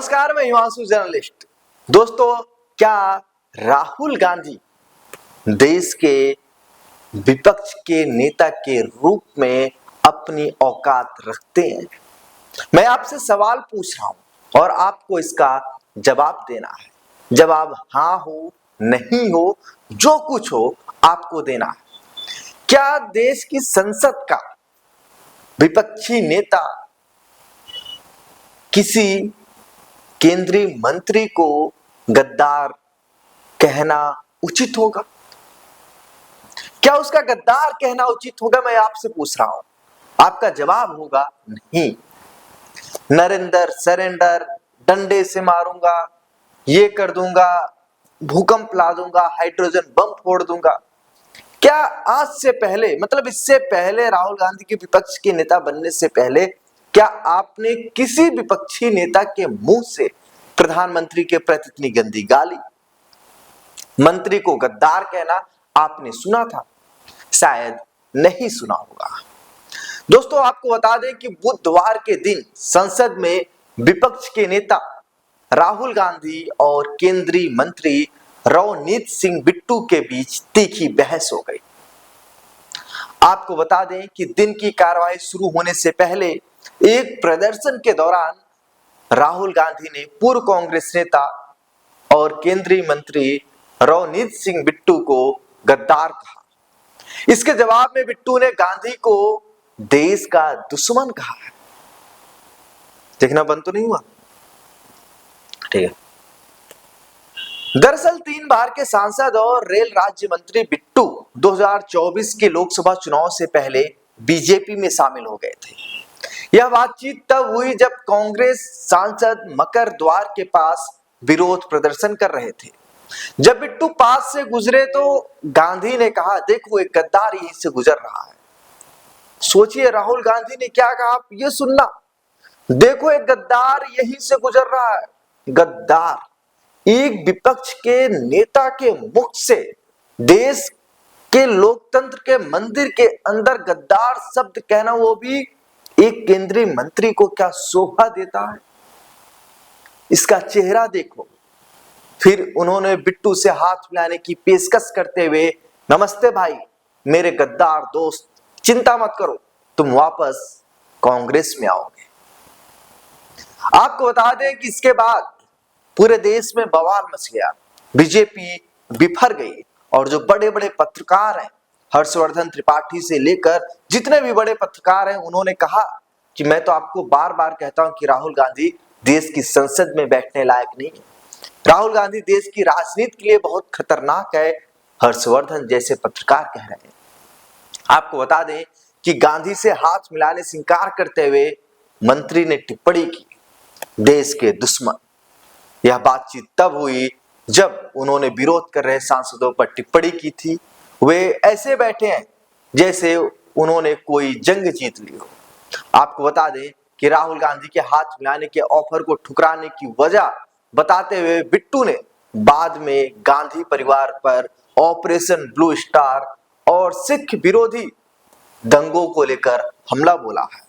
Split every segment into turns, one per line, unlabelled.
नमस्कार, मैं हिमांशु जर्नलिस्ट। दोस्तों, क्या राहुल गांधी देश के विपक्ष के नेता के रूप में अपनी औकात रखते हैं? मैं आपसे सवाल पूछ रहा हूं और आपको इसका जवाब देना है। जवाब हाँ हो, नहीं हो, जो कुछ हो आपको देना है। क्या देश की संसद का विपक्षी नेता किसी केंद्रीय मंत्री को गद्दार कहना उचित होगा? क्या उसका गद्दार कहना उचित होगा? मैं आपसे पूछ रहा हूं। आपका जवाब होगा नहीं। नरेंद्र सरेंडर, डंडे से मारूंगा, ये कर दूंगा, भूकंप ला दूंगा, हाइड्रोजन बम फोड़ दूंगा। क्या आज से पहले, मतलब इससे पहले, राहुल गांधी के विपक्ष के नेता बनने से पहले, क्या आपने किसी विपक्षी नेता के मुंह से प्रधानमंत्री के प्रति इतनी गंदी गाली, मंत्री को गद्दार कहना आपने सुना था? शायद नहीं सुना होगा। दोस्तों, आपको बता दें कि बुधवार के दिन संसद में विपक्ष के नेता राहुल गांधी और केंद्रीय मंत्री रवनीत सिंह बिट्टू के बीच तीखी बहस हो गई। आपको बता दें कि दिन की कार्रवाई शुरू होने से पहले एक प्रदर्शन के दौरान राहुल गांधी ने पूर्व कांग्रेस नेता और केंद्रीय मंत्री रवनीत सिंह बिट्टू को गद्दार कहा। इसके जवाब में बिट्टू ने गांधी को देश का दुश्मन कहा है। देखना बंद तो नहीं हुआ? ठीक है। दरअसल 3 बार के सांसद और रेल राज्य मंत्री बिट्टू 2024 के लोकसभा चुनाव से पहले बीजेपी में शामिल हो गए थे। यह बातचीत तब हुई जब कांग्रेस सांसद मकर द्वार के पास विरोध प्रदर्शन कर रहे थे। जब बिट्टू पास से गुजरे तो गांधी ने कहा, देखो एक गद्दार यहीं से गुजर रहा है। सोचिए राहुल गांधी ने क्या कहा, आप ये सुनना। देखो एक गद्दार यहीं से गुजर रहा है। गद्दार, एक विपक्ष के नेता के मुख से देश के लोकतंत्र के मंदिर के अंदर गद्दार शब्द कहना, वो भी एक केंद्रीय मंत्री को, क्या शोभा देता है? इसका चेहरा देखो। फिर उन्होंने बिट्टू से हाथ मिलाने की पेशकश करते हुए, नमस्ते भाई, मेरे गद्दार दोस्त, चिंता मत करो, तुम वापस कांग्रेस में आओगे। आपको बता दें कि इसके बाद पूरे देश में बवाल मच गया, बीजेपी बिफर गई और जो बड़े बड़े पत्रकार हैं, हर्षवर्धन त्रिपाठी से लेकर जितने भी बड़े पत्रकार हैं, उन्होंने कहा कि मैं तो आपको बार बार कहता हूं कि राहुल गांधी देश की संसद में बैठने लायक नहीं है। राहुल गांधी देश की राजनीति के लिए बहुत खतरनाक है, हर्षवर्धन जैसे पत्रकार कह रहे हैं। आपको बता दें कि गांधी से हाथ मिलाने से इंकार करते हुए मंत्री ने टिप्पणी की, देश के दुश्मन। यह बातचीत तब हुई जब उन्होंने विरोध कर रहे सांसदों पर टिप्पणी की थी। वे ऐसे बैठे हैं जैसे उन्होंने कोई जंग जीत ली हो। आपको बता दें कि राहुल गांधी के हाथ मिलाने के ऑफर को ठुकराने की वजह बताते हुए बिट्टू ने बाद में गांधी परिवार पर ऑपरेशन ब्लू स्टार और सिख विरोधी दंगों को लेकर हमला बोला है।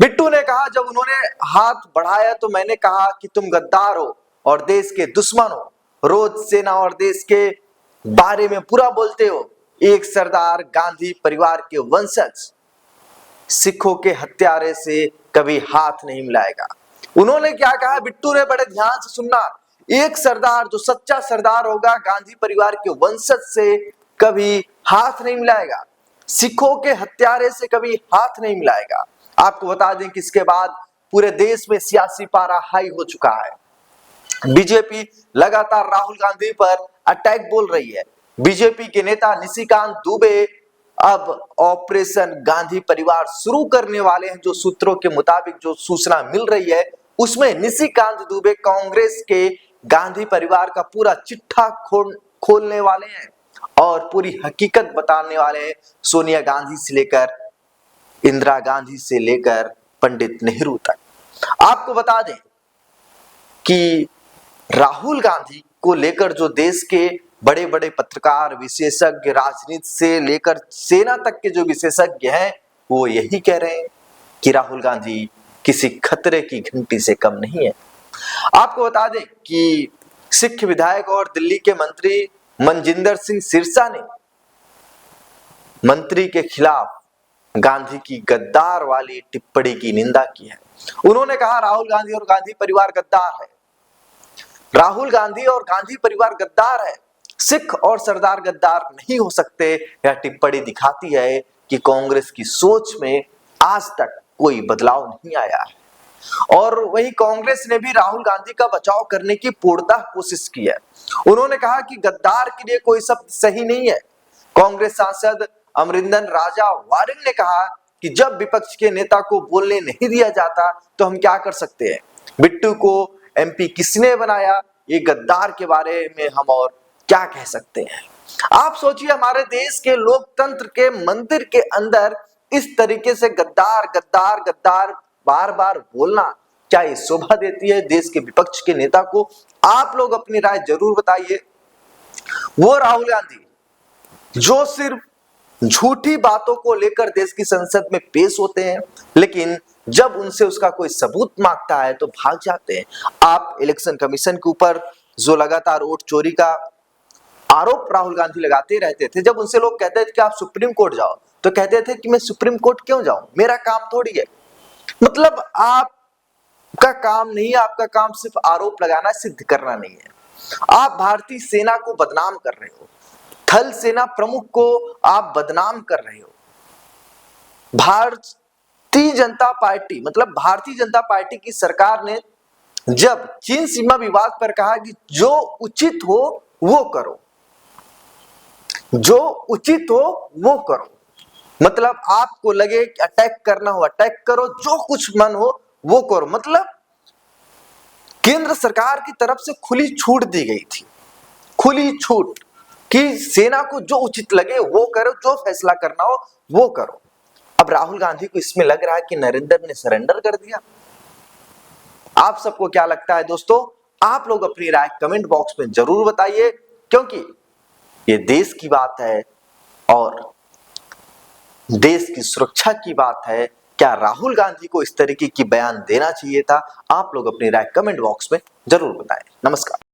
बिट्टू ने कहा, जब उन्होंने हाथ बढ़ाया तो मैंने कहा कि तुम गद्दार हो और देश के दुश्मन हो, रोज सेना और देश के बारे में बुरा बोलते हो। एक सरदार गांधी परिवार के वंशज सिखों के हत्यारे से कभी हाथ नहीं मिलाएगा। उन्होंने क्या कहा, बिट्टू ने, बड़े ध्यान से सुनना, एक सरदार जो सच्चा सरदार होगा गांधी परिवार के वंशज से कभी हाथ नहीं मिलाएगा, सिखों के हत्यारे से कभी हाथ नहीं मिलाएगा। आपको बता दें कि इसके बाद पूरे देश में सियासी पारा हाई हो चुका है। बीजेपी लगातार राहुल गांधी पर अटैक बोल रही है। बीजेपी के नेता निशिकांत दुबे अब ऑपरेशन गांधी परिवार शुरू करने वाले हैं। जो सूत्रों के मुताबिक जो सूचना मिल रही है, उसमें निशिकांत दुबे कांग्रेस के गांधी परिवार का पूरा चिट्ठा खोलने वाले हैं और पूरी हकीकत बताने वाले हैं, सोनिया गांधी से लेकर इंदिरा गांधी से लेकर पंडित नेहरू तक। आपको बता दें कि राहुल गांधी को लेकर जो देश के बड़े बड़े पत्रकार, विशेषज्ञ, राजनीति से लेकर सेना तक के जो विशेषज्ञ हैं, वो यही कह रहे हैं कि राहुल गांधी किसी खतरे की घंटी से कम नहीं है। आपको बता दें कि सिख विधायक और दिल्ली के मंत्री मनजिंदर सिंह सिरसा ने मंत्री के खिलाफ गांधी की गद्दार वाली टिप्पणी की निंदा की है। उन्होंने कहा राहुल गांधी और गांधी परिवार गद्दार है। राहुल गांधी और गांधी परिवार गद्दार है, सिख और सरदार गद्दार नहीं हो सकते। यह टिप्पणी दिखाती है कि कांग्रेस की सोच में आज तक कोई बदलाव नहीं आया है। और वहीं कांग्रेस ने भी राहुल गांधी का बचाव करने की पूर्णतः कोशिश की है। उन्होंने कहा कि गद्दार के लिए कोई शब्द सही नहीं है। कांग्रेस सांसद अमरिंदर राजा वारिंग ने कहा कि जब विपक्ष के नेता को बोलने नहीं दिया जाता तो हम क्या कर सकते हैं। बिट्टू को एमपी किसने बनाया, ये गद्दार के बारे में हम और क्या कह सकते हैं। आप सोचिए, हमारे देश के लोकतंत्र के मंदिर के अंदर इस तरीके से गद्दार गद्दार गद्दार बार बार बोलना क्या ये शोभा देती है देश के विपक्ष के नेता को? आप लोग अपनी राय जरूर बताइए। वो राहुल गांधी जो सिर्फ झूठी बातों को लेकर देश की संसद में पेश होते हैं, लेकिन जब उनसे उसका कोई सबूत मांगता है तो भाग जाते हैं। आप इलेक्शन कमीशन के ऊपर जो लगातार वोट चोरी का आरोप राहुल गांधी लगाते रहते थे, जब उनसे लोग कहते थे कि आप सुप्रीम कोर्ट जाओ, तो कहते थे कि मैं सुप्रीम कोर्ट क्यों जाऊं, मेरा काम थोड़ी है। मतलब आपका काम नहीं है, आपका काम सिर्फ आरोप लगाना, सिद्ध करना नहीं है। आप भारतीय सेना को बदनाम कर रहे हो, थल सेना प्रमुख को आप बदनाम कर रहे हो। भारतीय जनता पार्टी मतलब भारतीय जनता पार्टी की सरकार ने जब चीन सीमा विवाद पर कहा कि जो उचित हो वो करो, जो उचित हो वो करो, मतलब आपको लगे कि अटैक करना हो अटैक करो, जो कुछ मन हो वो करो। मतलब केंद्र सरकार की तरफ से खुली छूट दी गई थी, खुली छूट कि सेना को जो उचित लगे वो करो, जो फैसला करना हो वो करो। अब राहुल गांधी को इसमें लग रहा है कि नरेंद्र ने सरेंडर कर दिया। आप सबको क्या लगता है दोस्तों? आप लोग अपनी राय कमेंट बॉक्स में जरूर बताइए, क्योंकि ये देश की बात है और देश की सुरक्षा की बात है। क्या राहुल गांधी को इस तरीके की बयान देना चाहिए था? आप लोग अपनी राय कमेंट बॉक्स में जरूर बताएं। नमस्कार।